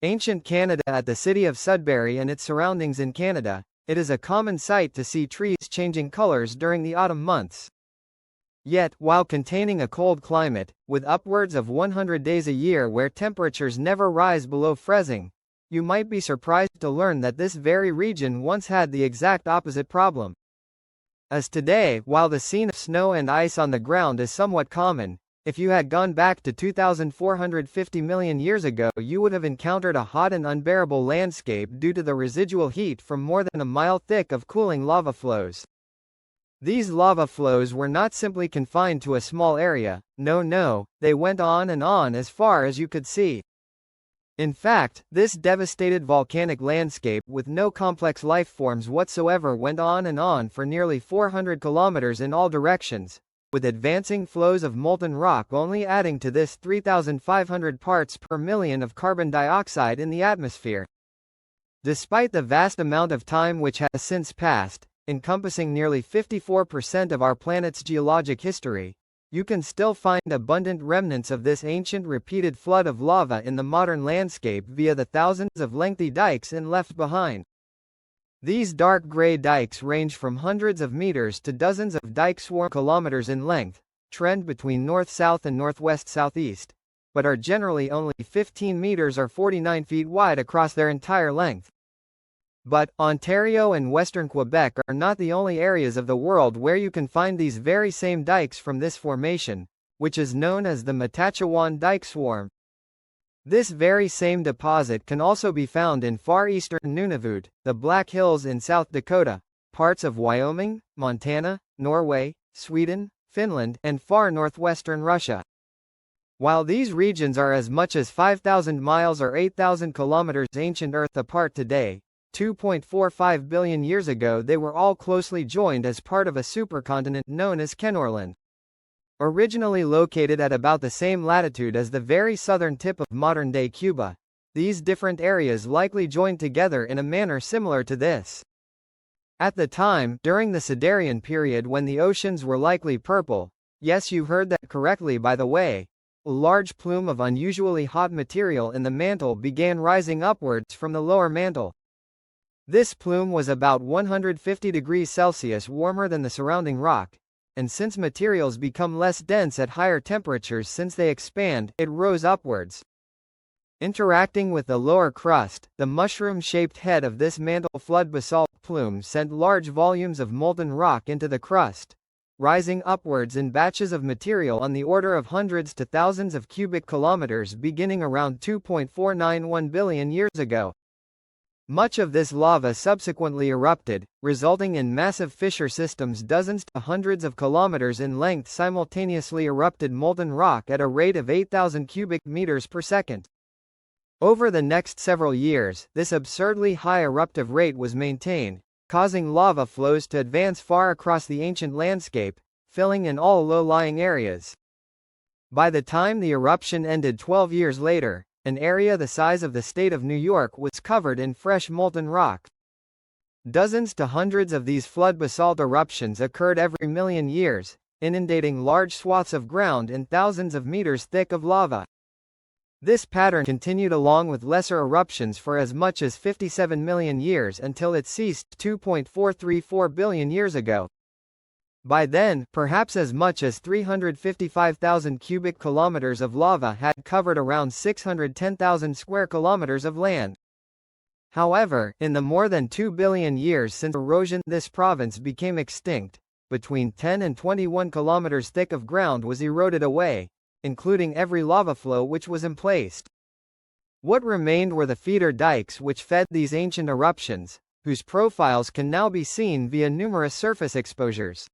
Ancient Canada. At the city of Sudbury and its surroundings in Canada, it is a common sight to see trees changing colors during the autumn months. Yet, while containing a cold climate, with upwards of 100 days a year where temperatures never rise below freezing, you might be surprised to learn that this very region once had the exact opposite problem. As today, while the scene of snow and ice on the ground is somewhat common, if you had gone back to 2,450 million years ago, you would have encountered a hot and unbearable landscape due to the residual heat from more than a mile thick of cooling lava flows. These lava flows were not simply confined to a small area, no, they went on and on as far as you could see. In fact, this devastated volcanic landscape with no complex life forms whatsoever went on and on for nearly 400 kilometers in all directions, with advancing flows of molten rock only adding to this 3,500 parts per million of carbon dioxide in the atmosphere. Despite the vast amount of time which has since passed, encompassing nearly 54% of our planet's geologic history, you can still find abundant remnants of this ancient repeated flood of lava in the modern landscape via the thousands of lengthy dikes it left behind. These dark gray dikes range from hundreds of meters to dozens of dike swarm kilometers in length, trend between north-south and northwest-southeast, but are generally only 15 meters or 49 feet wide across their entire length. But, Ontario and western Quebec are not the only areas of the world where you can find these very same dikes from this formation, which is known as the Matachewan Dike Swarm. This very same deposit can also be found in far eastern Nunavut, the Black Hills in South Dakota, parts of Wyoming, Montana, Norway, Sweden, Finland, and far northwestern Russia. While these regions are as much as 5,000 miles or 8,000 kilometers ancient Earth apart today, 2.45 billion years ago they were all closely joined as part of a supercontinent known as Kenorland. Originally located at about the same latitude as the very southern tip of modern-day Cuba, these different areas likely joined together in a manner similar to this. At the time, during the Silurian period when the oceans were likely purple, yes, you heard that correctly by the way, a large plume of unusually hot material in the mantle began rising upwards from the lower mantle. This plume was about 150 degrees Celsius warmer than the surrounding rock, and since materials become less dense at higher temperatures since they expand, it rose upwards. Interacting with the lower crust, the mushroom-shaped head of this mantle flood basalt plume sent large volumes of molten rock into the crust, rising upwards in batches of material on the order of hundreds to thousands of cubic kilometers beginning around 2.491 billion years ago. Much of this lava subsequently erupted, resulting in massive fissure systems. Dozens to hundreds of kilometers in length simultaneously erupted molten rock at a rate of 8,000 cubic meters per second. Over the next several years, this absurdly high eruptive rate was maintained, causing lava flows to advance far across the ancient landscape, filling in all low-lying areas. By the time the eruption ended 12 years later, an area the size of the state of New York was covered in fresh molten rock. Dozens to hundreds of these flood basalt eruptions occurred every million years, inundating large swaths of ground in thousands of meters thick of lava. This pattern continued along with lesser eruptions for as much as 57 million years until it ceased 2.434 billion years ago. By then, perhaps as much as 355,000 cubic kilometers of lava had covered around 610,000 square kilometers of land. However, in the more than 2 billion years since erosion, this province became extinct. Between 10 and 21 kilometers thick of ground was eroded away, including every lava flow which was emplaced. What remained were the feeder dikes which fed these ancient eruptions, whose profiles can now be seen via numerous surface exposures.